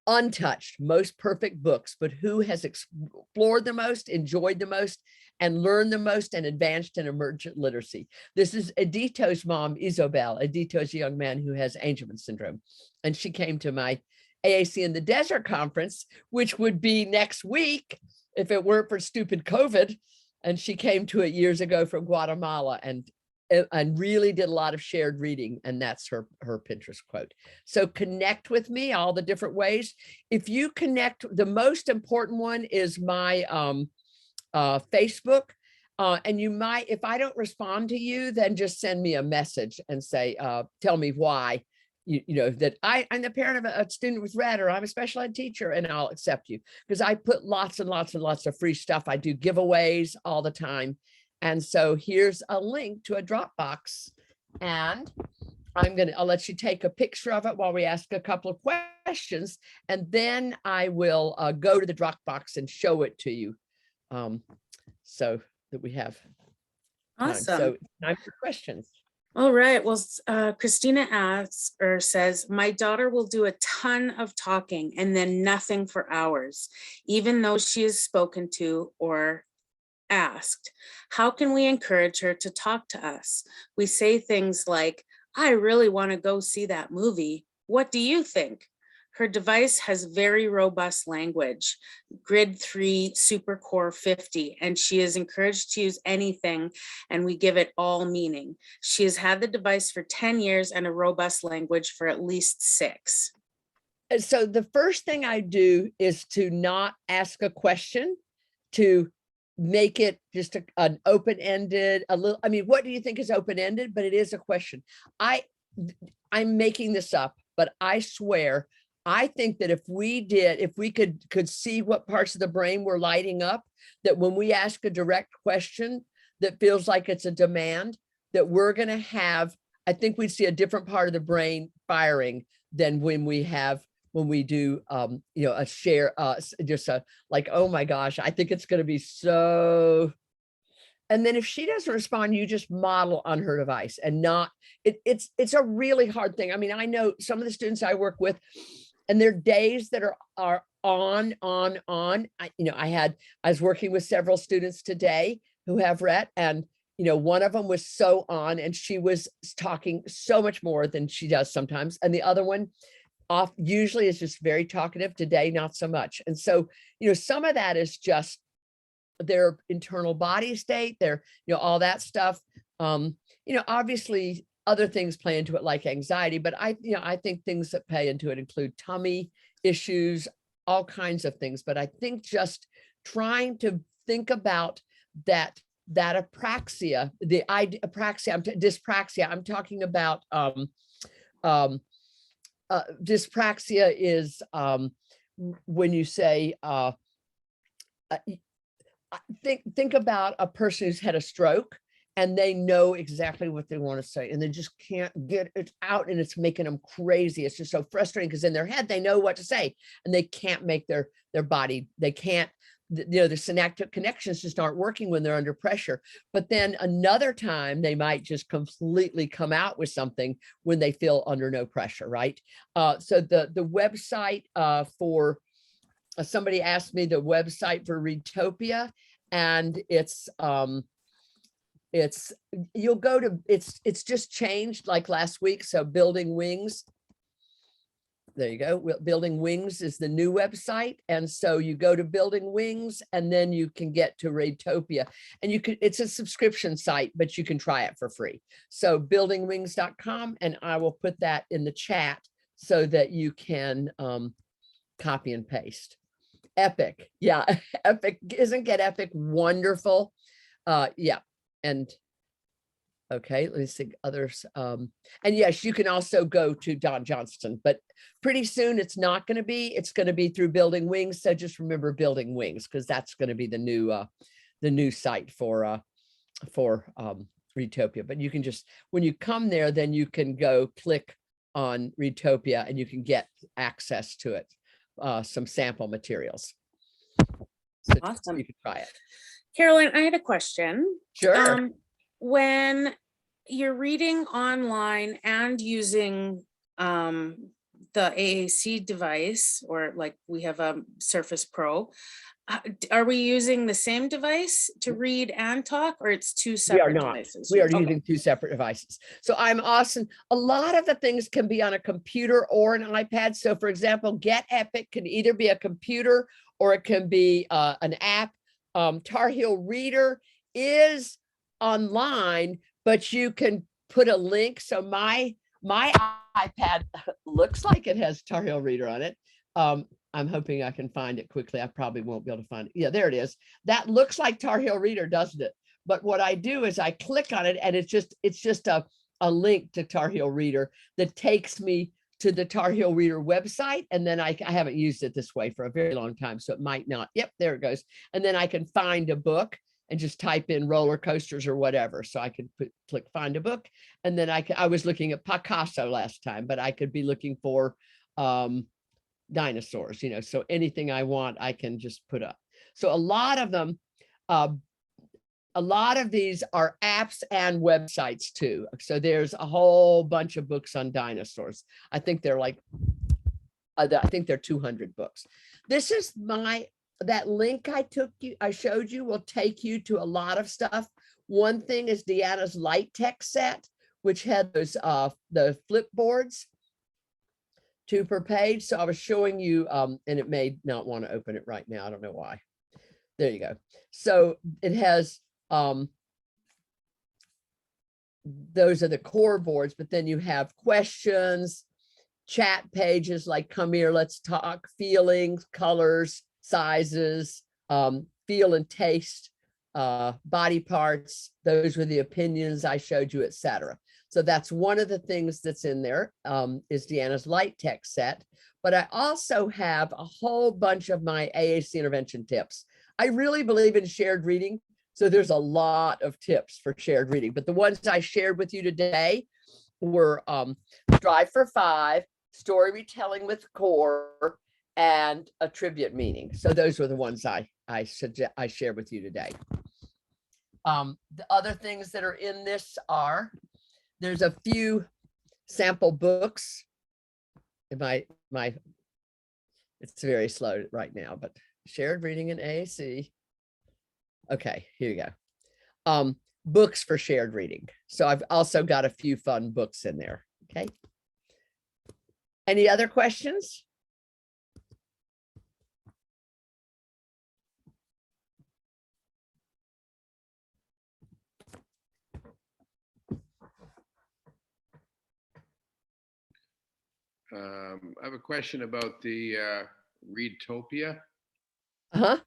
untouched, most perfect books, but who has explored the most, enjoyed the most, and learned the most and advanced in emergent literacy. This is Edito's mom, Isobel. Edito's a young man who has Angelman syndrome. And she came to my AAC in the Desert conference, which would be next week if it weren't for stupid COVID. And she came to it years ago from Guatemala and really did a lot of shared reading. And that's her Pinterest quote. So connect with me all the different ways. If you connect, the most important one is my Facebook. And you might, if I don't respond to you, then just send me a message and say, tell me why, that I'm the parent of a student with Rett, or I'm a special ed teacher, and I'll accept you, because I put lots and lots and lots of free stuff. I do giveaways all the time. And so here's a link to a Dropbox, and I'll let you take a picture of it while we ask a couple of questions, and then I will go to the Dropbox and show it to you, so that we have time. Awesome. So time for questions. All right. Well, Christina asks or says, my daughter will do a ton of talking and then nothing for hours, even though she is spoken to or asked. How can we encourage her to talk to us? We say things like, I really want to go see that movie. What do you think? Her device has very robust language, grid 3 super core 50, and she is encouraged to use anything, and we give it all meaning. She has had the device for 10 years and a robust language for at least 6. So the first thing I do is to not ask a question, to make it just an open-ended, what do you think is open-ended? But it is a question. I'm making this up, but I swear, I think that if we could see what parts of the brain were lighting up, that when we ask a direct question that feels like it's a demand, that we're going to have, I think we'd see a different part of the brain firing than when we do, a share, like, oh my gosh, I think it's going to be so. And then if she doesn't respond, you just model on her device and not, it's a really hard thing. I mean, I know some of the students I work with, and there are days that are on. I was working with several students today who have Rett, and one of them was so on, and she was talking so much more than she does sometimes. And the other one usually is just very talkative. Today, not so much. And so, some of that is just their internal body state, their, all that stuff. Obviously other things play into it like anxiety, but I think things that play into it include tummy issues, all kinds of things. But I think just trying to think about that apraxia, dyspraxia, I'm talking about dyspraxia is when you say, think about a person who's had a stroke and they know exactly what they want to say and they just can't get it out, and it's making them crazy. It's just so frustrating because in their head, they know what to say and they can't make their body, they can't the synaptic connections just aren't working when they're under pressure. But then another time they might just completely come out with something when they feel under no pressure, right? So the website for somebody asked me the website for Readtopia, and it's you'll go to it's just changed like last week. So Building Wings. There you go. Building Wings is the new website. And so you go to Building Wings and then you can get to Readtopia, and it's a subscription site, but you can try it for free. So buildingwings.com, and I will put that in the chat so that you can copy and paste. Epic. Yeah. Epic. Isn't Get Epic wonderful? Yeah. And okay, let me see others. And yes, you can also go to Don Johnston, but pretty soon it's not going to be, it's going to be through Building Wings. So just remember Building Wings, because that's going to be the new site for Readtopia. But you can just, when you come there, then you can go click on Readtopia and you can get access to it, some sample materials. So Awesome. you can try it. Carolyn, I had a question. Sure. When you're reading online and using the AAC device, or like we have a Surface Pro, are we using the same device to read and talk, or it's two separate devices? We are using two separate devices. So I'm awesome. A lot of the things can be on a computer or an iPad. So for example, Get Epic can either be a computer or it can be an app. Tar Heel Reader is online, but you can put a link. So my iPad looks like it has Tar Heel Reader on it. I'm hoping I can find it quickly. I probably won't be able to find it. Yeah, there it is. That looks like Tar Heel Reader, doesn't it? But what I do is I click on it, and it's just a link to Tar Heel Reader that takes me to the Tar Heel Reader website. And then I haven't used it this way for a very long time, so it might not. Yep, there it goes. And then I can find a book and just type in roller coasters or whatever. So I could click find a book. And then I was looking at Picasso last time, but I could be looking for dinosaurs, so anything I want, I can just put up. So a lot of them, a lot of these are apps and websites too. So there's a whole bunch of books on dinosaurs. I think they're like, I think they're 200 books. This is that link I showed you will take you to a lot of stuff. One thing is Deanna's light text set, which had those the flip boards, 2 per page. So I was showing you, and it may not want to open it right now. I don't know why. There you go. So it has those are the core boards, but then you have questions, chat pages like come here, let's talk, feelings, colors, sizes, feel and taste, body parts. Those were the opinions I showed you, etc. So that's one of the things that's in there, is Deanna's light text set. But I also have a whole bunch of my AAC intervention tips. I really believe in shared reading. So there's a lot of tips for shared reading. But the ones I shared with you today were Strive for 5, story retelling with core, and a tribute meaning. So those were the ones I shared with you today. The other things that are in this are, there's a few sample books. It's very slow right now, but shared reading in AAC. Okay, here you go. Books for shared reading. So I've also got a few fun books in there. Okay. Any other questions? I have a question about the Readtopia. Uh-huh.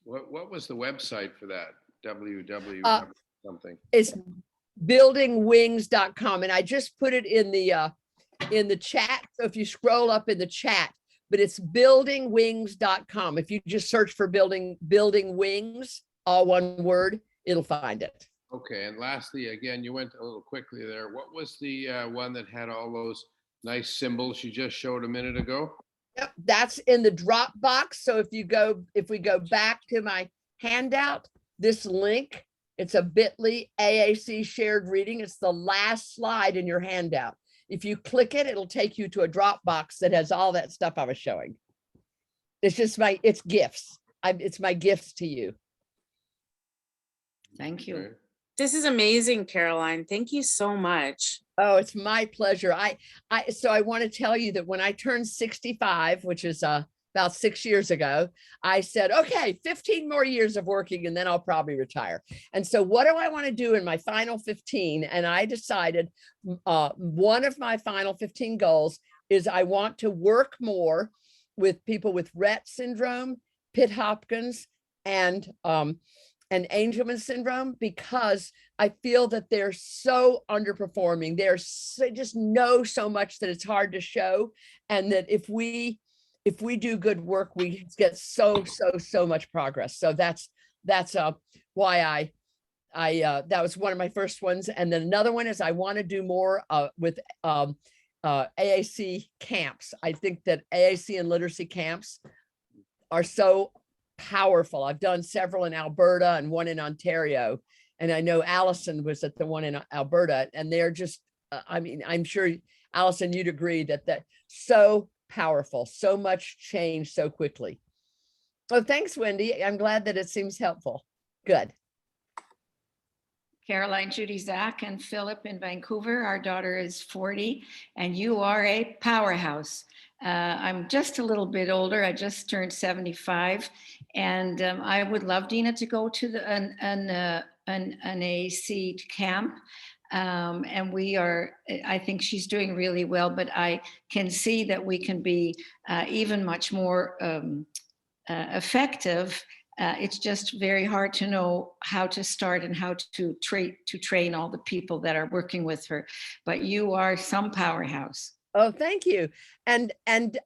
What was the website for that? www something. It's buildingwings.com, and I just put it in the chat. So if you scroll up in the chat, but it's buildingwings.com. If you just search for building wings, all one word, it'll find it. Okay, and lastly, again, you went a little quickly there. What was the one that had all those nice symbols you just showed a minute ago? Yep, that's in the Dropbox. So if we go back to my handout, this link, it's a bit.ly AAC shared reading. It's the last slide in your handout. If you click it, it'll take you to a Dropbox that has all that stuff I was showing. It's just it's gifts. It's my gifts to you. Thank you. This is amazing, Caroline. Thank you so much. Oh, it's my pleasure. So I want to tell you that when I turned 65, which is about 6 years ago, I said, okay, 15 more years of working and then I'll probably retire. And so what do I want to do in my final 15? And I decided one of my final 15 goals is I want to work more with people with Rett Syndrome, Pitt-Hopkins, and Angelman syndrome, because I feel that they're so underperforming. They just know so much that it's hard to show. And that if we do good work, we get so much progress. So that's why that was one of my first ones. And then another one is I want to do more with AAC camps. I think that AAC and literacy camps are so powerful. I've done several in Alberta and one in Ontario. And I know Allison was at the one in Alberta, and they're just, I mean, I'm sure, Allison, you'd agree that so powerful, so much change so quickly. Oh, thanks, Wendy. I'm glad that it seems helpful. Good. Caroline, Judy, Zach, and Philip in Vancouver. Our daughter is 40, and you are a powerhouse. I'm just a little bit older. I just turned 75, and I would love Dina to go to an AAC camp. And I think she's doing really well, but I can see that we can be even much more effective. It's just very hard to know how to start and how to train all the people that are working with her. But you are some powerhouse. Oh, thank you. And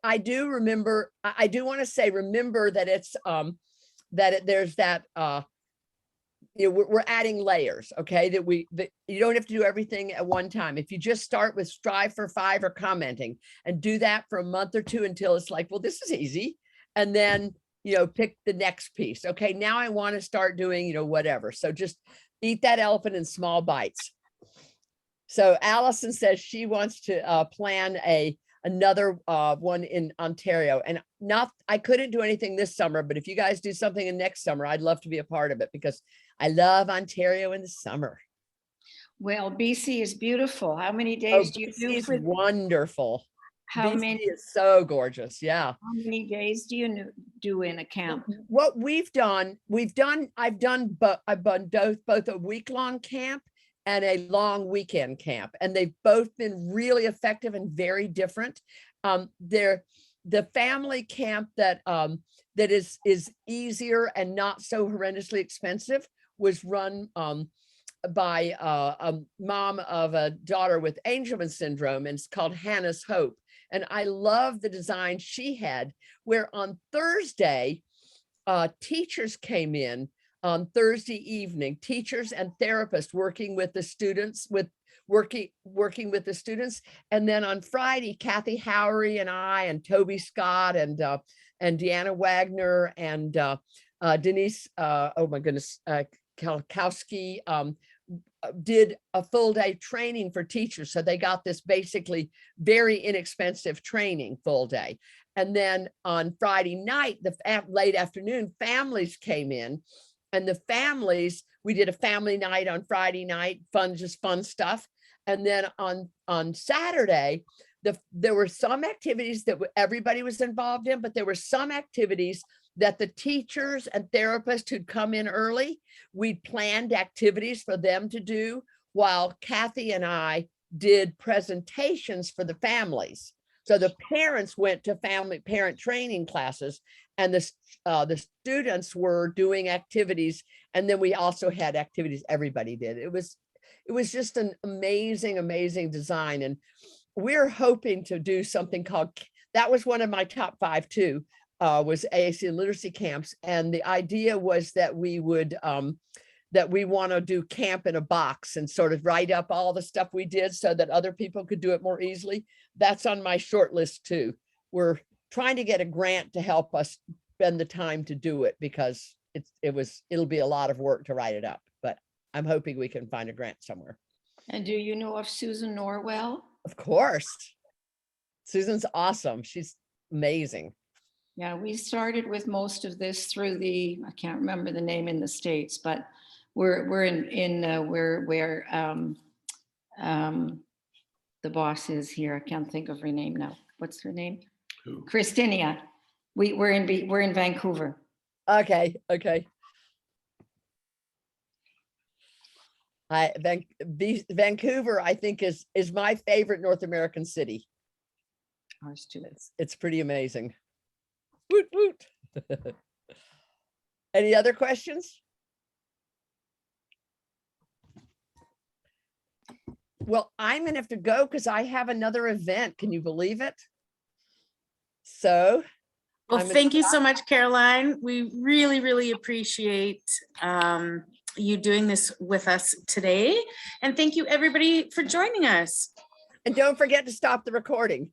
I do remember, I do want to say, remember that it's there's that we're adding layers, okay, that you don't have to do everything at one time. If you just start with strive for 5 or commenting and do that for a month or two until it's like, well, this is easy, and then pick the next piece. Okay, now I want to start doing whatever. So just eat that elephant in small bites. So Allison says she wants to plan another one in Ontario, and I couldn't do anything this summer, but if you guys do something in next summer, I'd love to be a part of it because I love Ontario in the summer. Well, BC is beautiful. How many days do you do? BC is wonderful. How BC many is so gorgeous. Yeah. How many days do you do in a camp? What I've done both a week-long camp and a long weekend camp, and they've both been really effective and very different. They're the family camp that is easier and not so horrendously expensive was run by a mom of a daughter with Angelman syndrome, and it's called Hannah's Hope. And I love the design she had, where on Thursday, teachers came in on Thursday evening, teachers and therapists working with the students, working with the students. And then on Friday, Kathy Howery and I and Toby Scott and Deanna Wagner and Denise, oh my goodness, Kalkowski, did a full day training for teachers. So they got this basically very inexpensive training full day. And then on Friday night, the late afternoon, families came in, and the families, we did a family night on Friday night, just fun stuff. And then on Saturday, there were some activities that everybody was involved in, but there were some activities that the teachers and therapists who'd come in early, we'd planned activities for them to do, while Kathy and I did presentations for the families. So the parents went to parent training classes, and the students were doing activities. And then we also had activities everybody did. It was just an amazing design. And we're hoping to do something called, that was one of my top 5 too, was AAC and literacy camps. And the idea was that we would, that we want to do camp in a box and sort of write up all the stuff we did so that other people could do it more easily. That's on my short list too. We're trying to get a grant to help us spend the time to do it, because it'll be a lot of work to write it up, but I'm hoping we can find a grant somewhere. And do you know of Susan Norwell? Of course. Susan's awesome. She's amazing. Yeah, we started with most of this through I can't remember the name in the States, but we're where the boss is here. I can't think of her name now. What's her name? Who? Christinia. We're in Vancouver. Okay. Vancouver, I think, is my favorite North American city. Ours too. It's pretty amazing. Woot woot. Any other questions? Well, I'm gonna have to go because I have another event. Can you believe it? So. Well, thank you so much, Caroline. We really, really appreciate you doing this with us today. And thank you everybody for joining us. And don't forget to stop the recording.